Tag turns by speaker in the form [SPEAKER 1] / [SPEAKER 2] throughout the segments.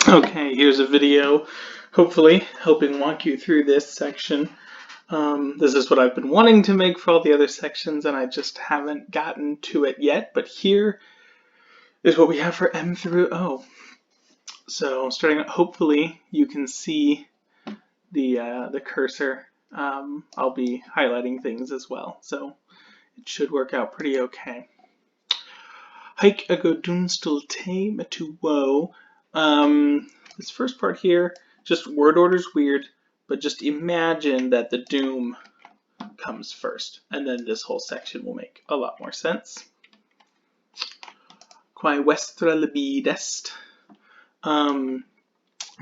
[SPEAKER 1] Okay, here's a video, hopefully helping walk you through this section. This is what I've been wanting to make for all the other sections, and I just haven't gotten to it yet, but here is what we have for M through O. So starting out, hopefully you can see the cursor. I'll be highlighting things as well, so it should work out pretty okay. Haec ego dunstulte metu wo. This first part here, just word order's weird, but just imagine that the doom comes first, and then this whole section will make a lot more sense. Quae vestra libid est. I've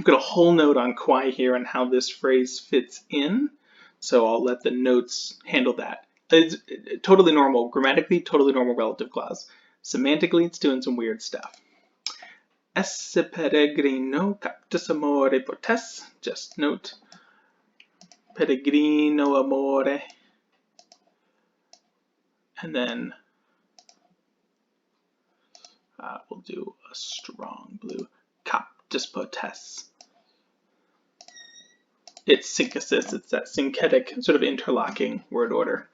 [SPEAKER 1] got a whole note on quae here and how this phrase fits in, so I'll let the notes handle that. It's totally normal, grammatically totally normal relative clause. Semantically, it's doing some weird stuff. Esse peregrino captus amore potes. Just note, peregrino amore. And then we'll do a strong blue. Captus potes. It's synthesis. It's that synthetic sort of interlocking word order.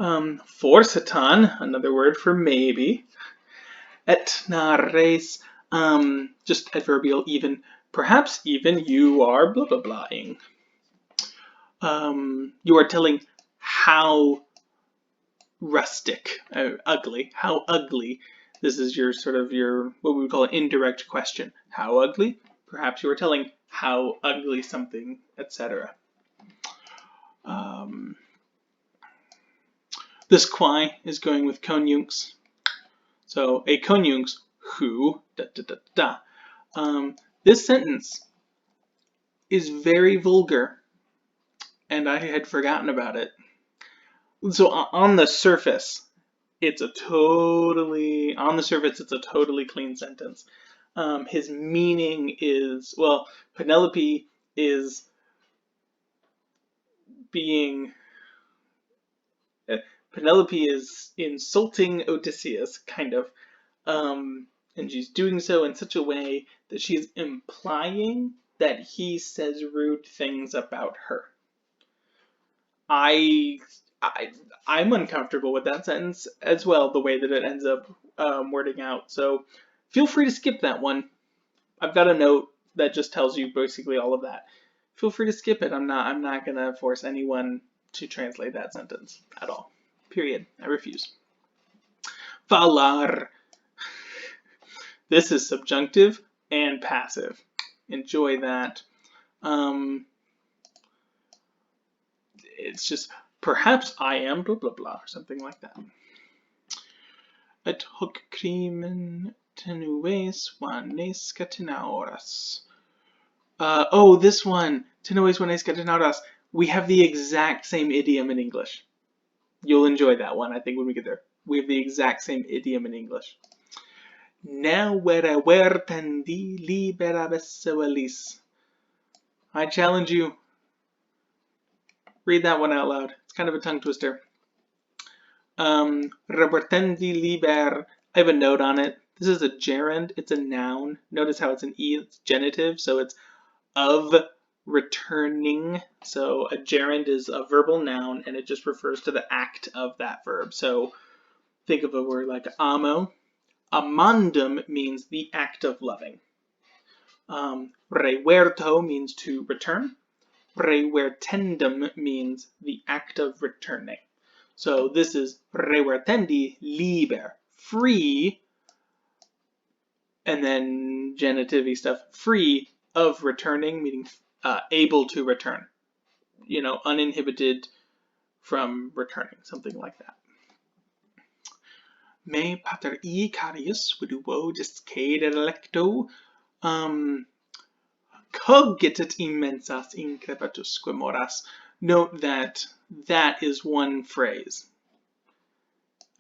[SPEAKER 1] Forsitan, another word for maybe. Et na res, just adverbial even. Perhaps even you are blah blah blahing. You are telling how rustic, ugly, how ugly. This is your sort of what we would call an indirect question. How ugly? Perhaps you are telling how ugly something, etc. This quae is going with conjuncts. So a conjuncts, who, da da da da. This sentence is very vulgar, and I had forgotten about it. So on the surface, it's a totally clean sentence. His meaning is, well, Penelope is insulting Odysseus, kind of, and she's doing so in such a way that she's implying that he says rude things about her. I'm uncomfortable with that sentence as well, the way that it ends up wording out. So feel free to skip that one. I've got a note that just tells you basically all of that. Feel free to skip it. I'm not gonna force anyone to translate that sentence at all. Period. I refuse. Falar. This is subjunctive and passive. Enjoy that. It's just, perhaps I am blah blah blah, or something like that. Et hoc crimen tenues vanes catenauras. Oh, this one, tenues vanes catenauras. We have the exact same idiom in English. You'll enjoy that one, I think, when we get there. We have the exact same idiom in English. Ne vere vertendi libera vessevelis. I challenge you. Read that one out loud. It's kind of a tongue twister. Revertendi liber. I have a note on it. This is a gerund. It's a noun. Notice how it's an E. It's genitive, so it's of returning. So a gerund is a verbal noun, and it just refers to the act of that verb. So think of a word like amo. Amandum means the act of loving. Reverto means to return. Revertendum means the act of returning. So this is revertendi liber, free, and then genitive stuff, free of returning, meaning able to return. Uninhibited from returning, something like that. Me pater Icarius viduo discede electo cogitet immensas increpatusque moras. Note that that is one phrase,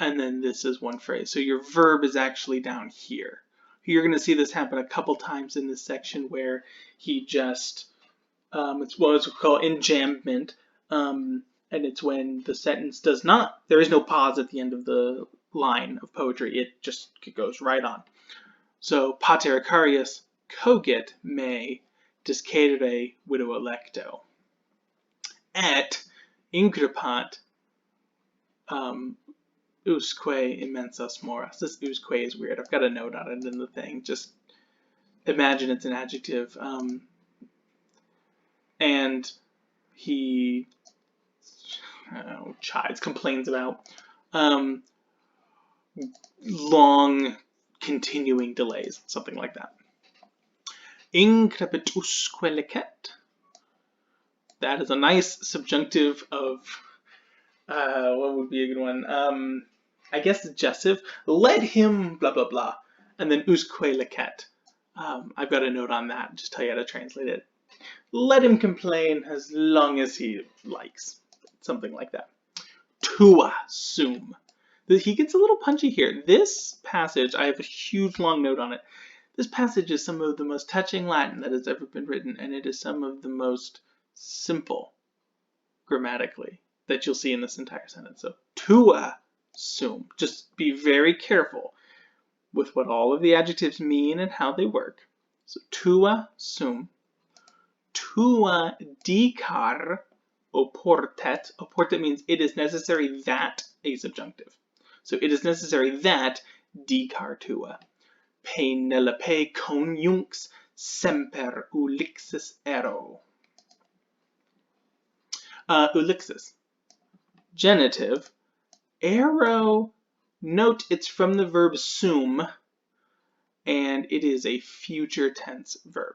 [SPEAKER 1] and then this is one phrase. So your verb is actually down here. You're going to see this happen a couple times in this section where he just, it's what we call enjambment, and it's when the sentence does not, there is no pause at the end of the line of poetry. It just goes right on. So pater Icarius cogit me discedere viduo lecto. Et increpat usque immensos moras. This usque is weird. I've got a note on it in the thing. Just imagine it's an adjective. And he chides, complains about long continuing delays, something like that. Increpit usque licet. That is a nice subjunctive of, what would be a good one? I guess suggestive. Let him blah blah blah, and then usque licet. I've got a note on that, just tell you how to translate it. Let him complain as long as he likes, something like that. Tua sum. He gets a little punchy here. This passage, I have a huge long note on it. This passage is some of the most touching Latin that has ever been written, and it is some of the most simple grammatically that you'll see in this entire sentence. So, tua sum. Just be very careful with what all of the adjectives mean and how they work. So, tua sum. Tua dicar oportet. Oportet means it is necessary that a subjunctive. So it is necessary that dicar tua. Penelope conjunx semper ulixis ero. Ulixis. Genitive. Ero. Note it's from the verb sum, and it is a future tense verb.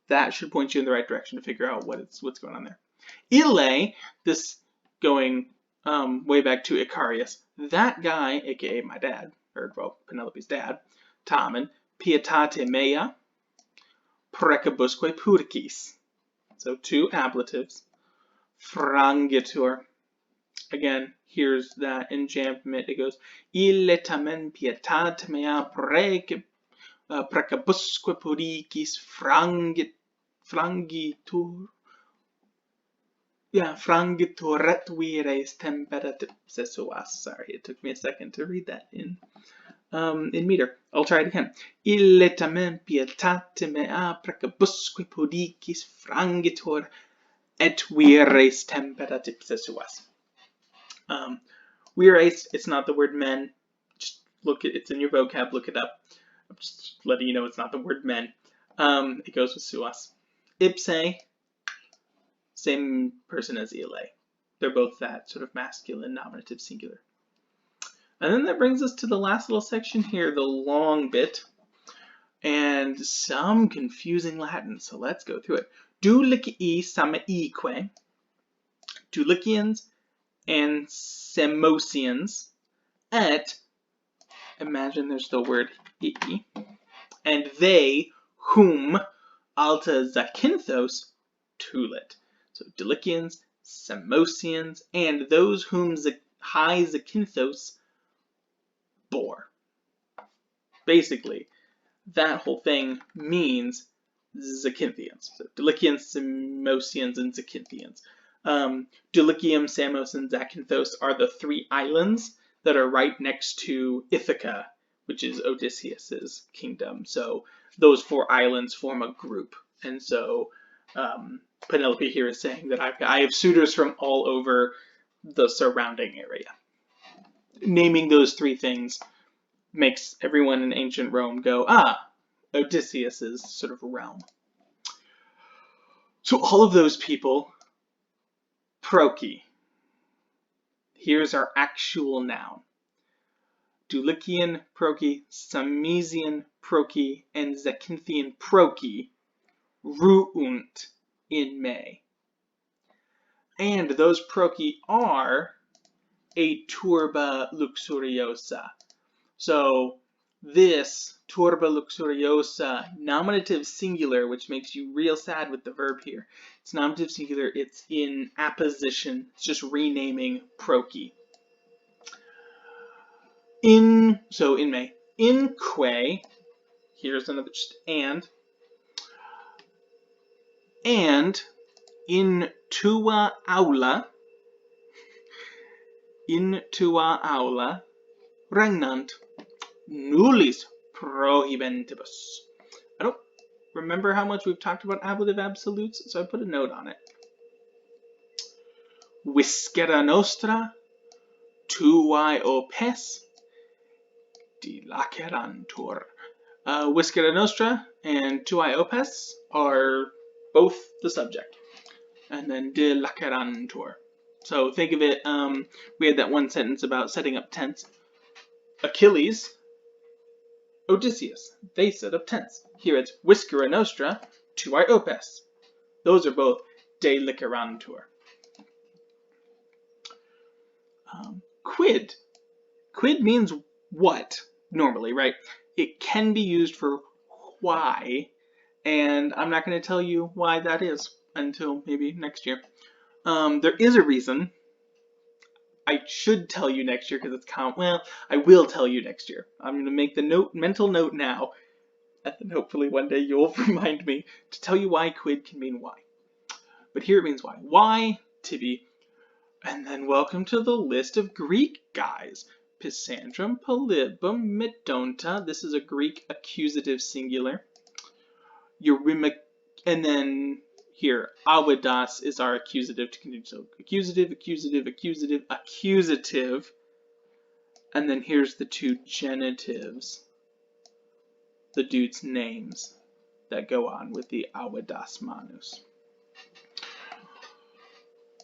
[SPEAKER 1] That should point you in the right direction to figure out what's going on there. Ille, this going way back to Icarius, that guy, aka my dad, or well, Penelope's dad, tamen, pietate mea, precabusque pudcis. So two ablatives. Frangitur. Again, here's that enjambment. It goes, ille tamen pietate mea precabusque pudcis frangitur. Yeah, frangitur et vires temperatus suas. Sorry, it took me a second to read that in meter. I'll try it again. Ille tamen pietate mea precabusque pudcis frangitur et vires temperatus suas. Vires, it's not the word men. Just look at it's in your vocab. Look it up. I'm just letting you know it's not the word men. It goes with suas. Ipse, same person as ille. They're both that sort of masculine nominative singular. And then that brings us to the last little section here, the long bit, and some confusing Latin. So let's go through it. Dulicii sameique, Dulicians and Samosians, et, imagine there's the word ii, and they, whom, alta zakynthos, tulit. So Dulicians, Samosians, and those whom high zakynthos bore. Basically, that whole thing means Zacynthians. So Dulicians, Samosians, and Zacynthians. Dulicium, Samos, and Zakynthos are the three islands that are right next to Ithaca, which is Odysseus's kingdom. So those four islands form a group. And so Penelope here is saying that I have suitors from all over the surrounding area. Naming those three things makes everyone in ancient Rome go, Odysseus's sort of realm. So all of those people, proci. Here's our actual noun. Dulician proci, Samesian proci, and Zacynthian proci ruunt in me. And those proci are a turba luxuriosa. So this turba luxuriosa, nominative singular, which makes you real sad with the verb here. It's nominative singular, it's in apposition, it's just renaming proci. In me. In que, here's another just and in tua aula, regnant nullis prohibentibus. I don't Remember how much we've talked about ablative absolutes? So I put a note on it. Viscera nostra, tuae opes, dilacerantur. Viscera nostra and tuae opes are both the subject. And then dilacerantur. So think of it, we had that one sentence about setting up tents. Achilles, Odysseus, they set up tents. Here it's Viscera nostra, tuae opes. Those are both delicerantur. Quid. Quid means what, normally, right? It can be used for why, and I'm not going to tell you why that is until maybe next year. There is a reason. I should tell you next year because it's well, I will tell you next year. I'm going to make the mental note now, and then hopefully one day you'll remind me to tell you why quid can mean why. But here it means why. Why, tibi. And then welcome to the list of Greek guys. Pisandrum, Polybum, Medonta. This is a Greek accusative singular. Eurymach, and then here, avidas is our accusative to continue. So accusative, accusative, accusative, accusative. And then here's the two genitives, the dude's names that go on with the avidas manus.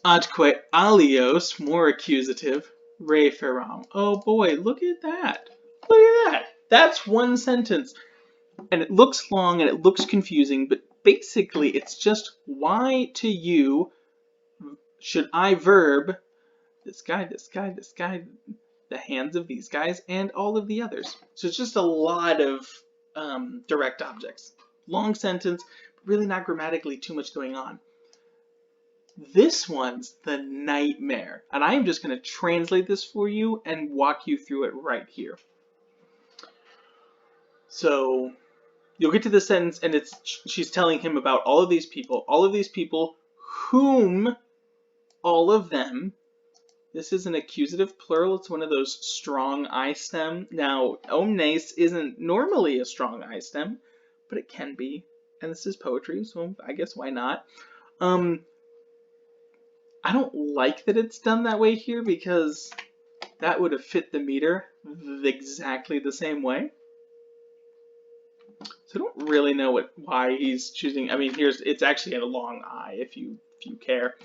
[SPEAKER 1] Atque alios, more accusative, referam. Oh boy, look at that. Look at that. That's one sentence. And it looks long and it looks confusing, but basically it's just why to you should I verb this guy, this guy, this guy, the hands of these guys, and all of the others. So it's just a lot of direct objects. Long sentence, but really not grammatically too much going on. This one's the nightmare, and I'm just going to translate this for you and walk you through it right here. So you'll get to the sentence, and she's telling him about all of these people whom, all of them. This is an accusative plural. It's one of those strong I stem. Now, omnes isn't normally a strong I stem, but it can be, and this is poetry, so I guess why not? I don't like that it's done that way here because that would have fit the meter exactly the same way. So I don't really know why he's choosing. I mean, it's actually a long I if you care.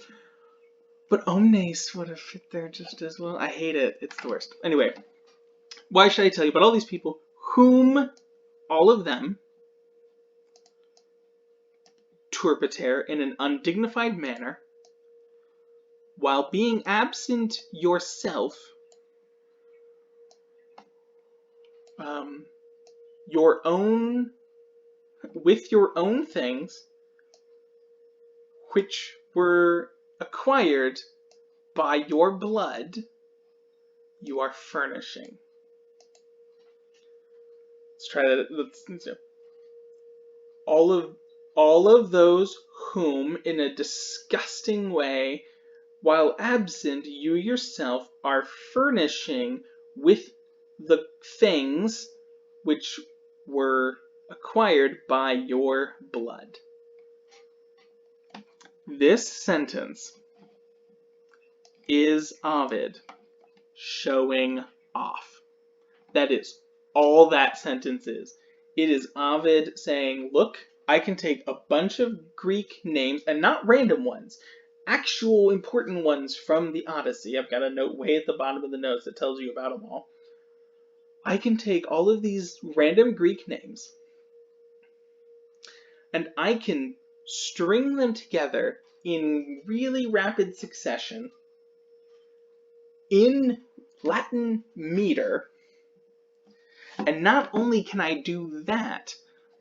[SPEAKER 1] But omnes would have fit there just as well. I hate it. It's the worst. Anyway, why should I tell you about all these people whom, all of them, turpiter in an undignified manner, while being absent yourself, with your own things, which were acquired by your blood, you are furnishing. Let's try that. Let's see. All of those whom, in a disgusting way, while absent, you yourself are furnishing with the things which were acquired by your blood. This sentence is Ovid showing off. That is all that sentence is. It is Ovid saying, look, I can take a bunch of Greek names, and not random ones, actual important ones from the Odyssey. I've got a note way at the bottom of the notes that tells you about them all. I can take all of these random Greek names and I can string them together in really rapid succession in Latin meter. And not only can I do that,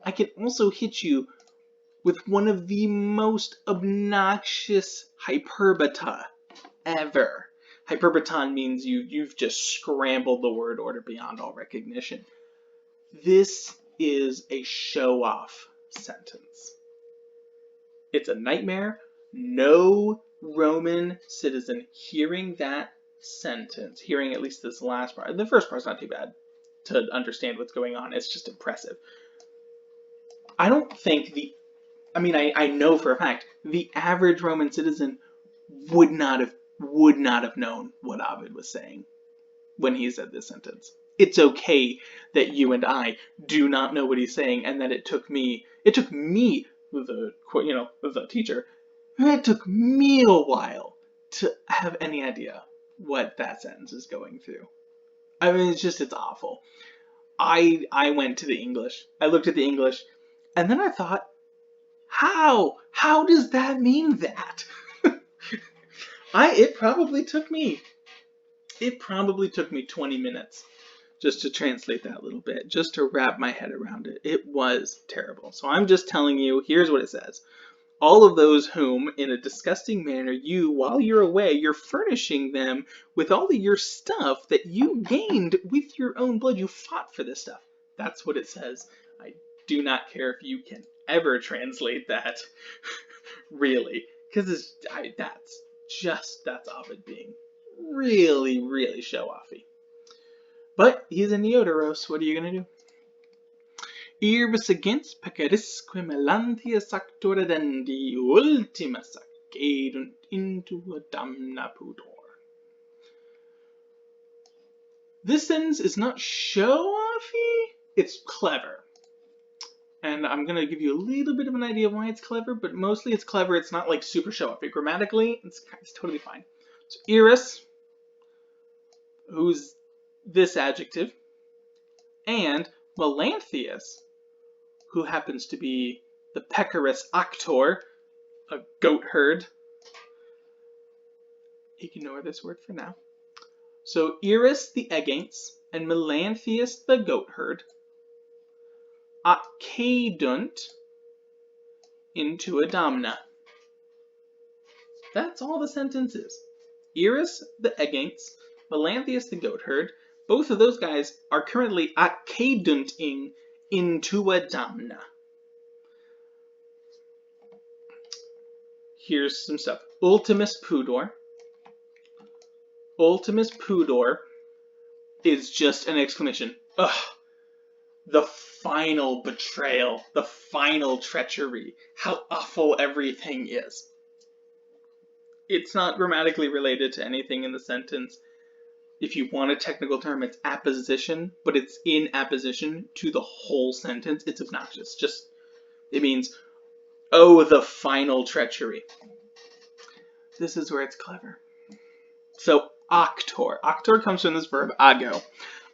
[SPEAKER 1] I can also hit you with one of the most obnoxious hyperbata ever. Hyperbaton means you've just scrambled the word order beyond all recognition. This is a show-off sentence. It's a nightmare. No Roman citizen hearing that sentence, hearing at least this last part, the first part's not too bad to understand what's going on. It's just impressive. I don't think I know for a fact the average Roman citizen would not have known what Ovid was saying when he said this sentence. It's okay that you and I do not know what he's saying, and that it took me, the teacher, it took me a while to have any idea what that sentence is going through. I mean, it's awful. I went to the English. I looked at the English, and then I thought, how does that mean that? It probably took me 20 minutes just to translate that little bit, just to wrap my head around it. It was terrible. So I'm just telling you, here's what it says. All of those whom, in a disgusting manner, while you're away, you're furnishing them with all of your stuff that you gained with your own blood. You fought for this stuff. That's what it says. I do not care if you can ever translate that, really, because that's Ovid being really, really show-offy. But he's a Neoteros. What are you going to do? Irbis against peccarisque melantias actora dendi ultima sacedunt into a damna pudor. This sentence is not show-offy, it's clever. And I'm going to give you a little bit of an idea of why it's clever, but mostly it's clever. It's not like super show-offy. Grammatically, it's totally fine. So Iris, who's this adjective, and Melanthius, who happens to be the Pecorus actor, a goat herd. Ignore this word for now. So Iris the Egaints and Melanthius the goat herd accedunt into a damna. That's all the sentence is. Iris the Egaints, Melanthius the goat herd, both of those guys are currently accedunting into a damna. Here's some stuff. Ultimus pudor. Ultimus pudor is just an exclamation. Ugh. The final betrayal. The final treachery. How awful everything is. It's not grammatically related to anything in the sentence. If you want a technical term, it's apposition, but it's in apposition to the whole sentence. It's obnoxious. It means, oh, the final treachery. This is where it's clever. So, actor. Actor comes from this verb, ago.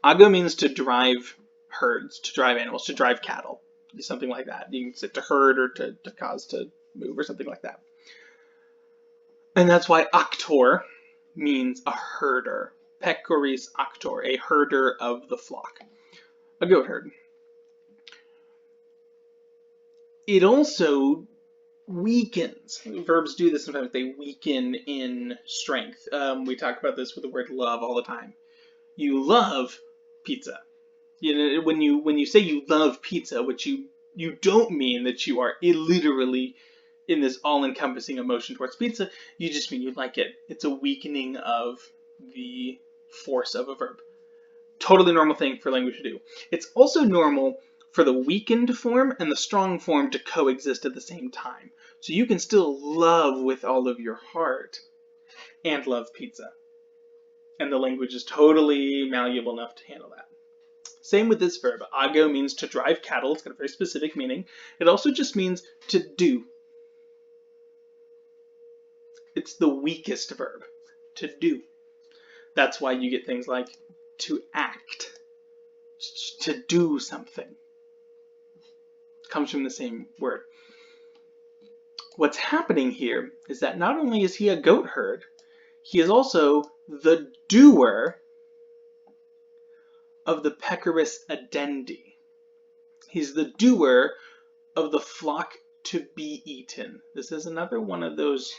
[SPEAKER 1] Ago means to drive herds, to drive animals, to drive cattle. Something like that. You can say to herd or to cause to move or something like that. And that's why actor means a herder. Pecoris actor, a herder of the flock. A goat herd. It also weakens. Verbs do this sometimes. They weaken in strength. We talk about this with the word love all the time. You love pizza. When you say you love pizza, which you don't mean that you are literally in this all-encompassing emotion towards pizza. You just mean you like it. It's a weakening of the force of a verb. Totally normal thing for language to do. It's also normal for the weakened form and the strong form to coexist at the same time. So you can still love with all of your heart and love pizza. And the language is totally malleable enough to handle that. Same with this verb. Ago means to drive cattle. It's got a very specific meaning. It also just means to do. It's the weakest verb. To do. That's why you get things like to act. To do something. It comes from the same word. What's happening here is that not only is he a goat herd, he is also the doer of the pecoris adendi. He's the doer of the flock to be eaten. This is another one of those,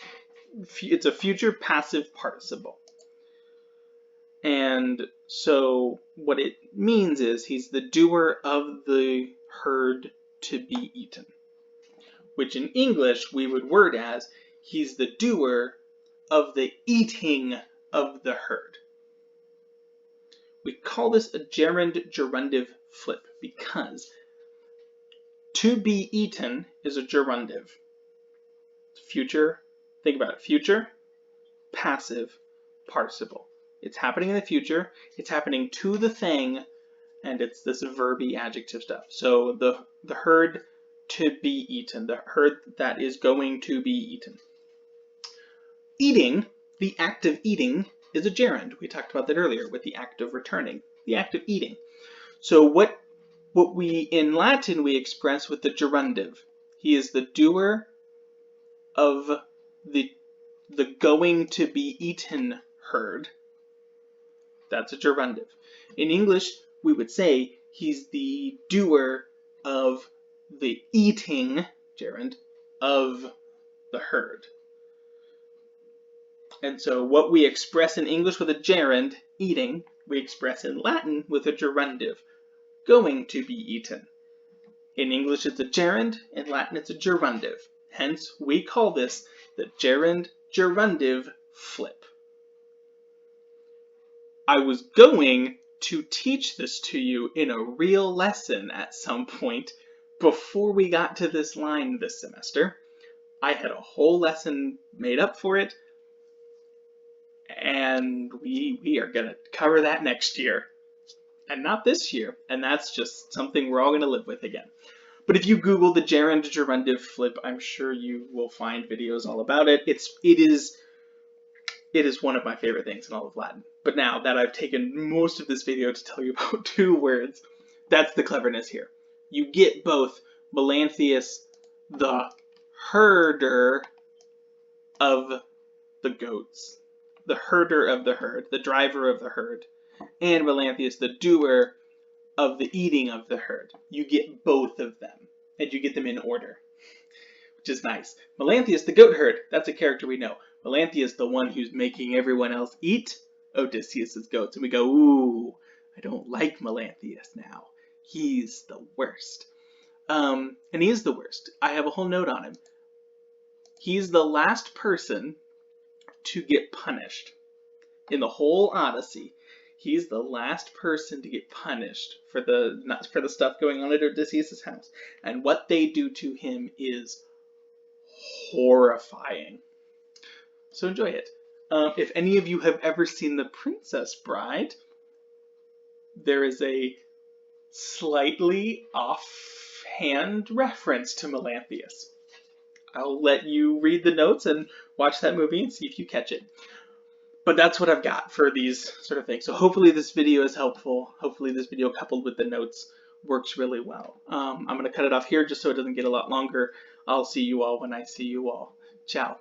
[SPEAKER 1] it's a future passive participle. And so what it means is he's the doer of the herd to be eaten. Which in English we would word as he's the doer of the eating of the herd. We call this a gerundive flip because To be eaten is a gerundive. Future, think about it, future, passive, participle. It's happening in the future, it's happening to the thing, and it's this verby adjective stuff. So the herd to be eaten, the herd that is going to be eaten. Eating, the act of eating, is a gerund. We talked about that earlier with the act of returning, the act of eating. So what we in Latin we express with the gerundive. He is the doer of the going to be eaten herd. That's a gerundive. In English, we would say he's the doer of the eating, gerund, of the herd. And so what we express in English with a gerund, eating, we express in Latin with a gerundive, going to be eaten. In English it's a gerund, in Latin it's a gerundive. Hence, we call this the gerund-gerundive flip. I was going to teach this to you in a real lesson at some point before we got to this line this semester. I had a whole lesson made up for it, and we are going to cover that next year. And not this year, and that's just something we're all going to live with again. But if you Google the gerund-gerundive flip, I'm sure you will find videos all about it. It is one of my favorite things in all of Latin. But now that I've taken most of this video to tell you about two words, that's the cleverness here. You get both Melanthius, the herder of the goats, the herder of the herd, the driver of the herd, and Melanthius, the doer of the eating of the herd. You get both of them, and you get them in order, which is nice. Melanthius, the goat herd, that's a character we know. Melanthius, the one who's making everyone else eat Odysseus's goats. And we go, ooh, I don't like Melanthius now. He's the worst. And he is the worst. I have a whole note on him. He's the last person to get punished. In the whole Odyssey, he's the last person to get punished for the stuff going on at Odysseus' house. And what they do to him is horrifying. So enjoy it. If any of you have ever seen The Princess Bride, there is a slightly offhand reference to Melanthius. I'll let you read the notes and watch that movie and see if you catch it. But that's what I've got for these sort of things. So hopefully this video is helpful. Hopefully this video coupled with the notes works really well. I'm going to cut it off here just so it doesn't get a lot longer. I'll see you all when I see you all. Ciao.